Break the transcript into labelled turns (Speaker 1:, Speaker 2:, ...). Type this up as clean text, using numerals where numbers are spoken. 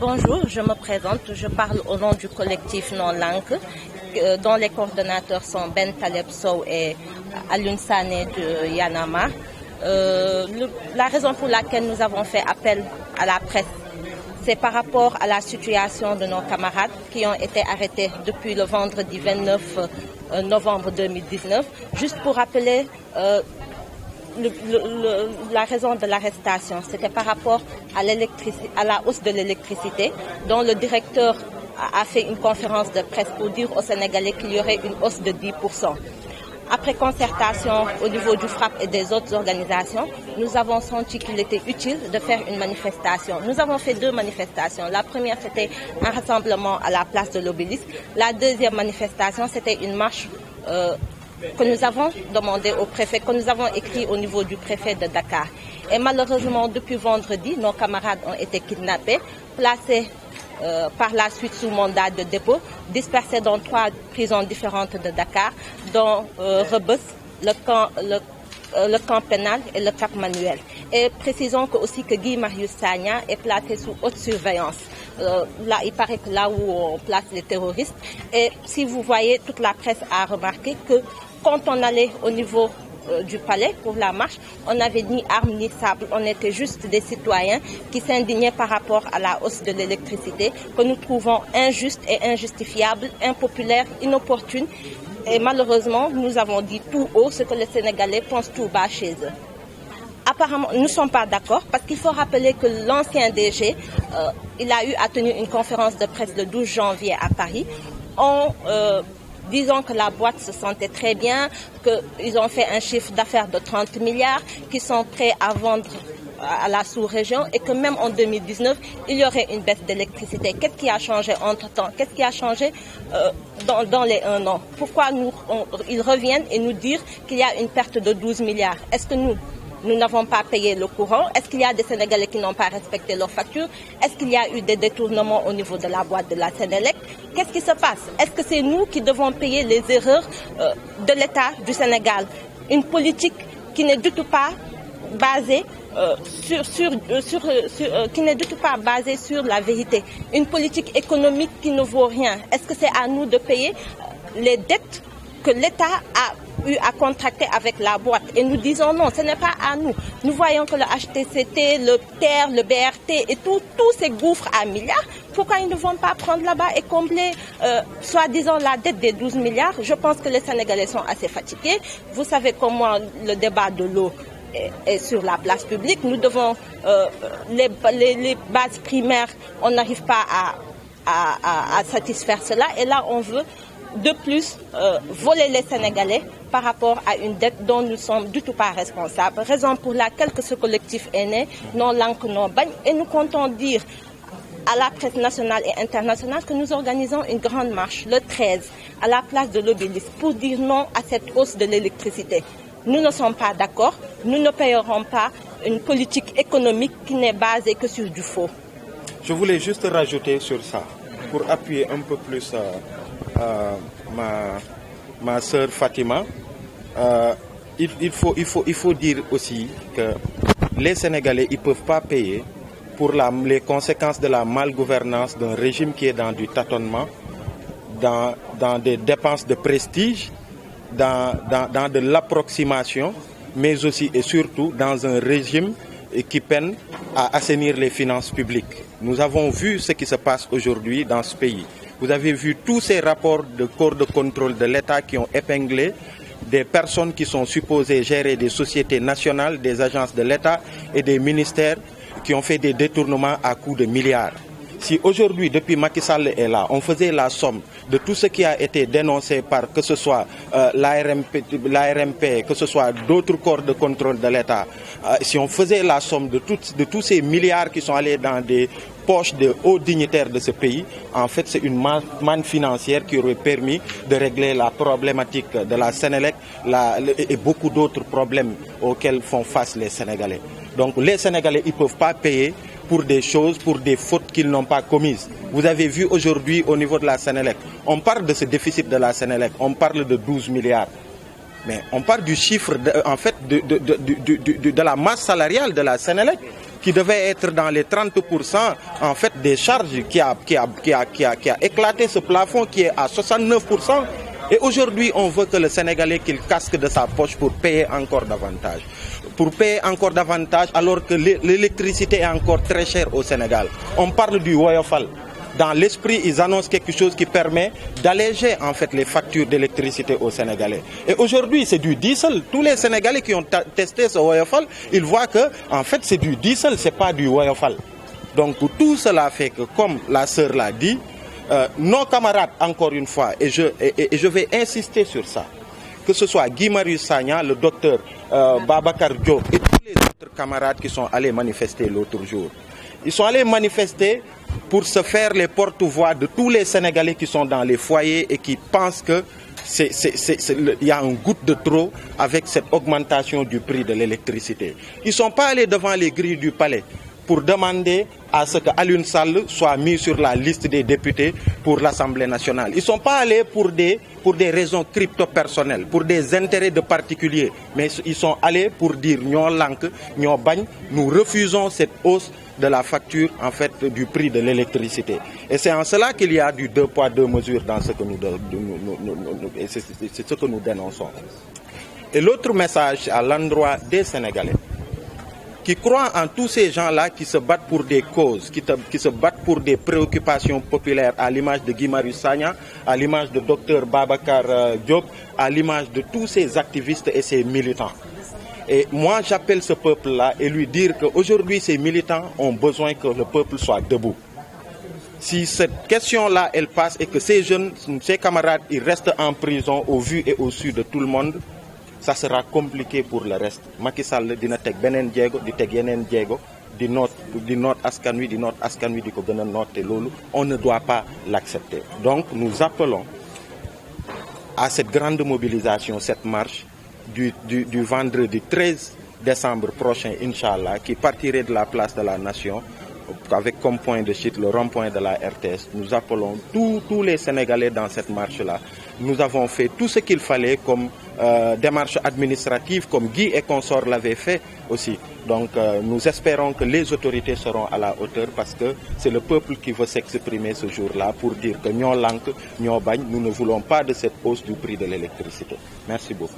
Speaker 1: Bonjour, je me présente, je parle au nom du collectif Non-Langue, dont les coordonnateurs sont Ben Taleb Sow et Alioune Sané de Yanama. La raison pour laquelle nous avons fait appel à la presse, c'est par rapport à la situation de nos camarades qui ont été arrêtés depuis le vendredi 29 novembre 2019. Juste pour rappeler la raison de l'arrestation, c'était par rapport à la hausse de l'électricité, dont le directeur a fait une conférence de presse pour dire aux Sénégalais qu'il y aurait une hausse de 10%. Après concertation au niveau du FRAPP et des autres organisations, nous avons senti qu'il était utile de faire une manifestation. Nous avons fait 2 manifestations. La première, c'était un rassemblement à la place de l'Obélisque. La deuxième manifestation, c'était une marche que nous avons demandé au préfet, que nous avons écrit au niveau du préfet de Dakar. Et malheureusement, depuis vendredi, nos camarades ont été kidnappés, placés par la suite sous mandat de dépôt, dispersés dans 3 prisons différentes de Dakar, dont Rebeuss, le camp pénal et le Cap Manuel. Et précisons aussi que Guy Marius Sagna est placé sous haute surveillance. Là, il paraît que là où on place les terroristes. Et si vous voyez, toute la presse a remarqué que quand on allait au niveau du palais pour la marche, on n'avait ni armes ni sable, on était juste des citoyens qui s'indignaient par rapport à la hausse de l'électricité que nous trouvons injuste et injustifiable, impopulaire, inopportune. Et malheureusement, nous avons dit tout haut ce que les Sénégalais pensent tout bas chez eux. Apparemment, nous ne sommes pas d'accord parce qu'il faut rappeler que l'ancien DG, il a eu à tenir une conférence de presse le 12 janvier à Paris. Disons que la boîte se sentait très bien, qu'ils ont fait un chiffre d'affaires de 30 milliards, qu'ils sont prêts à vendre à la sous-région et que même en 2019, il y aurait une baisse d'électricité. Qu'est-ce qui a changé entre-temps? Qu'est-ce qui a changé dans les 1 an? Pourquoi ils reviennent et nous dire qu'il y a une perte de 12 milliards? Est-ce que nous n'avons pas payé le courant? Est-ce qu'il y a des Sénégalais qui n'ont pas respecté leurs factures? Est-ce qu'il y a eu des détournements au niveau de la boîte de la Sénélec? Qu'est-ce qui se passe? Est-ce que c'est nous qui devons payer les erreurs de l'État du Sénégal? Une politique qui n'est du tout pas basée qui n'est du tout pas basée sur la vérité. Une politique économique qui ne vaut rien. Est-ce que c'est à nous de payer les dettes que l'État a eu à contracter avec la boîte? Et nous disons non, ce n'est pas à nous. Nous voyons que le HTCT, le TER, le BRT et tous ces gouffres à milliards, pourquoi ils ne vont pas prendre là-bas et combler soi-disant la dette des 12 milliards? Je pense que les Sénégalais sont assez fatigués. Vous savez comment le débat de l'eau est sur la place publique. Nous devons, les bases primaires, on n'arrive pas à satisfaire cela. Et là, on veut de plus voler les Sénégalais par rapport à une dette dont nous ne sommes du tout pas responsables. Raison pour laquelle ce collectif est né, Non-Langue, Non-Bagne. Et nous comptons dire à la presse nationale et internationale que nous organisons une grande marche le 13 à la place de l'Obélisque pour dire non à cette hausse de l'électricité. Nous ne sommes pas d'accord, nous ne payerons pas une politique économique qui n'est basée que sur du faux.
Speaker 2: Je voulais juste rajouter sur ça, pour appuyer un peu plus ma sœur Fatima. Il faut dire aussi que les Sénégalais ne peuvent pas payer pour les conséquences de la malgouvernance d'un régime qui est dans du tâtonnement, dans des dépenses de prestige, dans de l'approximation, mais aussi et surtout dans un régime qui peine à assainir les finances publiques. Nous avons vu ce qui se passe aujourd'hui dans ce pays. Vous avez vu tous ces rapports de corps de contrôle de l'État qui ont épinglé des personnes qui sont supposées gérer des sociétés nationales, des agences de l'État et des ministères qui ont fait des détournements à coût de milliards. Si aujourd'hui, depuis Macky Sall est là, on faisait la somme de tout ce qui a été dénoncé par que ce soit l'ARMP, que ce soit d'autres corps de contrôle de l'État, si on faisait la somme de tous ces milliards qui sont allés dans des poches de hauts dignitaires de ce pays, en fait c'est une manne financière qui aurait permis de régler la problématique de la Sénélec et beaucoup d'autres problèmes auxquels font face les Sénégalais. Donc les Sénégalais, ils ne peuvent pas payer pour des choses, pour des fautes qu'ils n'ont pas commises. Vous avez vu aujourd'hui au niveau de la Sénélec, on parle de ce déficit de la Sénélec, on parle de 12 milliards. Mais on parle du chiffre, de la masse salariale de la Sénélec qui devait être dans les 30% en fait des charges, qui a éclaté ce plafond qui est à 69%. Et aujourd'hui, on veut que le Sénégalais qu'il casque de sa poche pour payer encore davantage. Pour payer encore davantage alors que l'électricité est encore très chère au Sénégal. On parle du Woyofal. Dans l'esprit, ils annoncent quelque chose qui permet d'alléger en fait les factures d'électricité aux Sénégalais. Et aujourd'hui, c'est du diesel. Tous les Sénégalais qui ont testé ce Woyofal, ils voient que en fait c'est du diesel, c'est pas du Woyofal. Donc tout cela fait que, comme la sœur l'a dit, nos camarades, encore une fois, et je vais insister sur ça, que ce soit Guy Marius Sagna, le docteur Babacar Diop et tous les autres camarades qui sont allés manifester l'autre jour. Ils sont allés manifester pour se faire les porte-voix de tous les Sénégalais qui sont dans les foyers et qui pensent que il y a un goutte de trop avec cette augmentation du prix de l'électricité. Ils ne sont pas allés devant les grilles du palais pour demander à ce que Alioune Sall soit mis sur la liste des députés pour l'Assemblée nationale. Ils ne sont pas allés pour des raisons crypto-personnelles, pour des intérêts de particuliers, mais ils sont allés pour dire «Nyo lank, nyo bagne, nous refusons cette hausse de la facture en fait du prix de l'électricité». Et c'est en cela qu'il y a du 2 poids 2 mesures dans ce que c'est ce que nous dénonçons. Et l'autre message à l'endroit des Sénégalais qui croient en tous ces gens-là qui se battent pour des causes, qui se battent pour des préoccupations populaires, à l'image de Guy Marius Sagna, à l'image de Dr Babacar Diop, à l'image de tous ces activistes et ces militants. Et moi, j'appelle ce peuple-là et lui dire qu'aujourd'hui, ces militants ont besoin que le peuple soit debout. Si cette question-là, elle passe et que ces jeunes, ces camarades, ils restent en prison au vu et au su de tout le monde, ça sera compliqué pour le reste. Macky Sall dina tek benen djego di tek yenen djego di note askan wi di ko gëna noté lolu, on ne doit pas l'accepter. Donc nous appelons à cette grande mobilisation, cette marche du vendredi 13 décembre prochain, Inch'Allah, qui partirait de la place de la Nation avec comme point de chute le rond-point de la RTS. Nous appelons tous les Sénégalais dans cette marche-là. Nous avons fait tout ce qu'il fallait comme démarche administrative, comme Guy et consorts l'avaient fait aussi. Donc nous espérons que les autorités seront à la hauteur parce que c'est le peuple qui veut s'exprimer ce jour-là pour dire que nous ne voulons pas de cette hausse du prix de l'électricité. Merci beaucoup.